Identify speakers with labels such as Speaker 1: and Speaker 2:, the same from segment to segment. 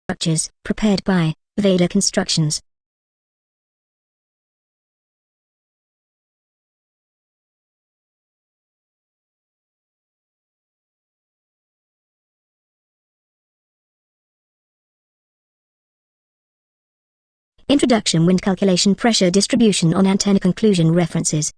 Speaker 1: structures, prepared by Vader Constructions. Introduction: Wind calculation, pressure distribution on antenna. Conclusion: references.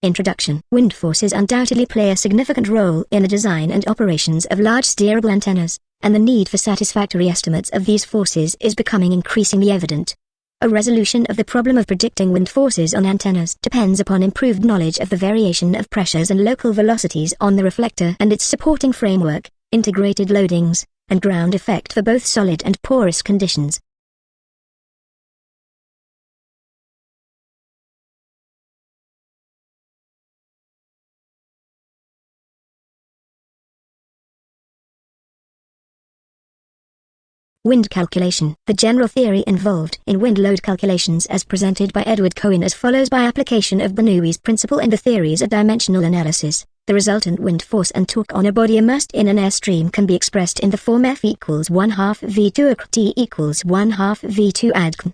Speaker 1: Introduction. Wind forces undoubtedly play a significant role in the design and operations of large steerable antennas, and the need for satisfactory estimates of these forces is becoming increasingly evident. A resolution of the problem of predicting wind forces on antennas depends upon improved knowledge of the variation of pressures and local velocities on the reflector and its supporting framework, integrated loadings, and ground effect for both solid and porous conditions. Wind calculation. The general theory involved in wind load calculations as presented by Edward Cohen as follows: by application of Bernoulli's principle and the theories of dimensional analysis, the resultant wind force and torque on a body immersed in an airstream can be expressed in the form F equals 1/2 V2 ac T equals 1/2 V2 ad c.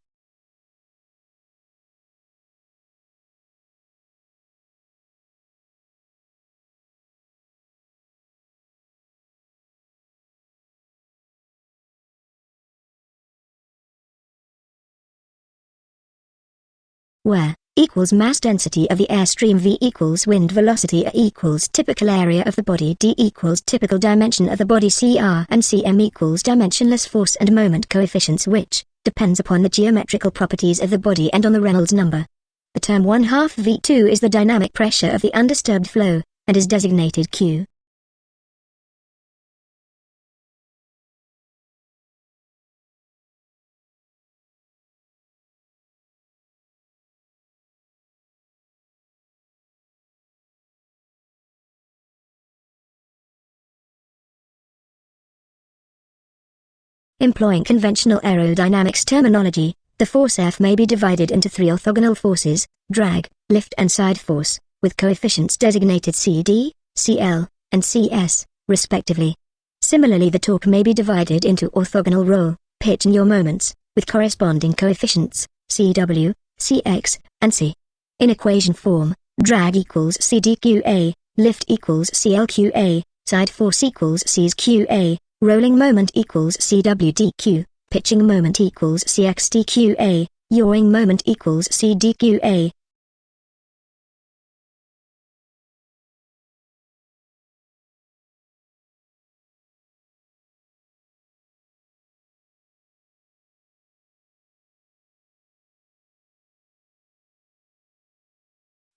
Speaker 1: Where equals mass density of the airstream, V equals wind velocity, A equals typical area of the body, D equals typical dimension of the body, CR and CM equals dimensionless force and moment coefficients, which depends upon the geometrical properties of the body and on the Reynolds number. The term 1/2 V2 is the dynamic pressure of the undisturbed flow, and is designated Q. Employing conventional aerodynamics terminology, the force F may be divided into three orthogonal forces: drag, lift and side force, with coefficients designated CD, CL, and CS, respectively. Similarly, the torque may be divided into orthogonal roll, pitch and yaw moments, with corresponding coefficients, CW, CX, and C. In equation form, drag equals CDQA, lift equals CLQA, side force equals CSQA, rolling moment equals CWDQ, pitching moment equals CXDQA, yawing moment equals CDQA.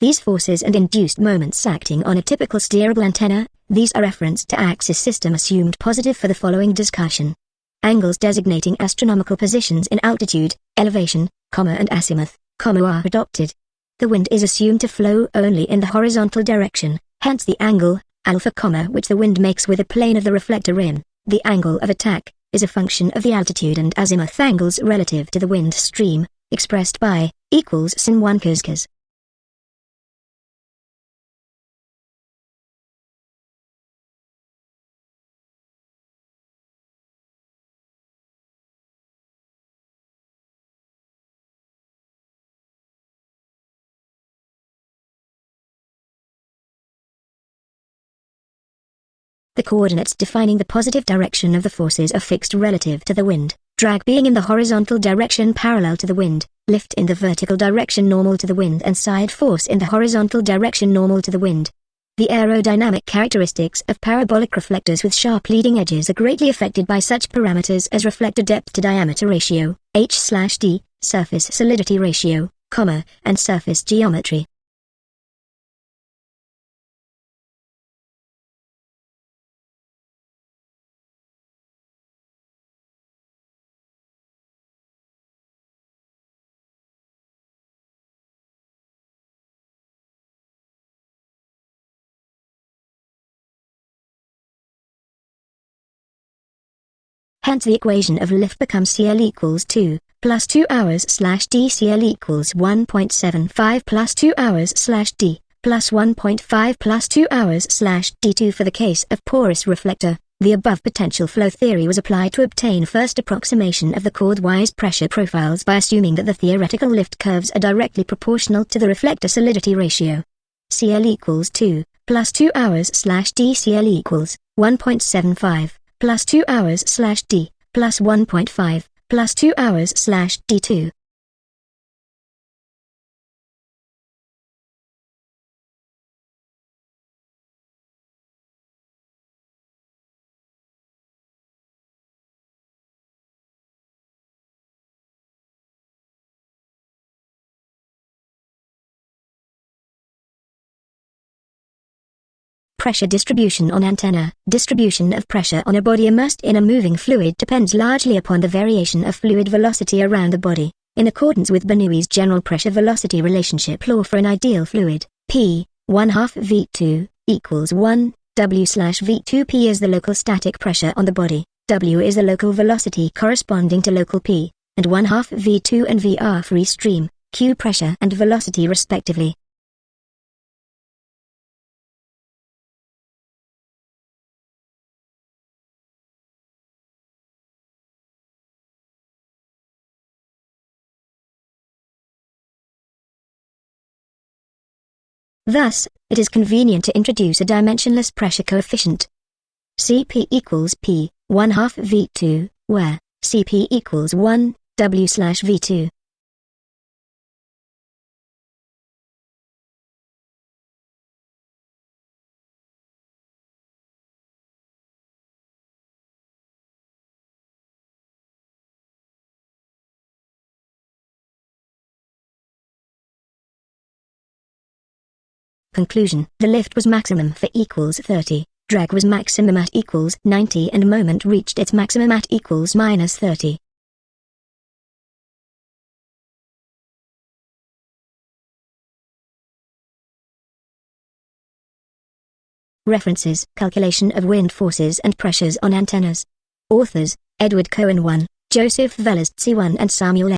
Speaker 1: These forces and induced moments acting on a typical steerable antenna, these are referenced to axis system assumed positive for the following discussion. Angles designating astronomical positions in altitude, elevation, and azimuth, are adopted. The wind is assumed to flow only in the horizontal direction, hence the angle, alpha, which the wind makes with the plane of the reflector rim. The angle of attack is a function of the altitude and azimuth angles relative to the wind stream, expressed by equals sin 1 cos. The coordinates defining the positive direction of the forces are fixed relative to the wind, drag being in the horizontal direction parallel to the wind, lift in the vertical direction normal to the wind, and side force in the horizontal direction normal to the wind. The aerodynamic characteristics of parabolic reflectors with sharp leading edges are greatly affected by such parameters as reflector depth to diameter ratio, H/D, surface solidity ratio, and surface geometry. Hence the equation of lift becomes CL equals 2 plus 2 hours/D. CL equals 1.75 plus 2 hours/D plus 1.5 plus 2 hours slash D2 for the case of porous reflector. The above potential flow theory was applied to obtain first approximation of the chord-wise pressure profiles by assuming that the theoretical lift curves are directly proportional to the reflector solidity ratio. CL equals 2, plus 2 hours slash D. CL equals 1.75, plus 2 hours slash D, plus 1.5, plus 2 hours slash D2. Pressure distribution on antenna. Distribution of pressure on a body immersed in a moving fluid depends largely upon the variation of fluid velocity around the body. In accordance with Bernoulli's general pressure-velocity relationship law for an ideal fluid, P, 1/2 V2, equals 1, W/V2. P is the local static pressure on the body, W is the local velocity corresponding to local P, and 1/2 V2 and V are free stream, Q pressure and velocity respectively. Thus, it is convenient to introduce a dimensionless pressure coefficient. Cp equals P, 1/2 V2, where Cp equals 1, W/V2. Conclusion: the lift was maximum for equals 30, drag was maximum at equals 90 and moment reached its maximum at equals minus 30. References: Calculation of wind forces and pressures on antennas. Authors: Edward Cohen 1, Joseph Velez C1 and Samuel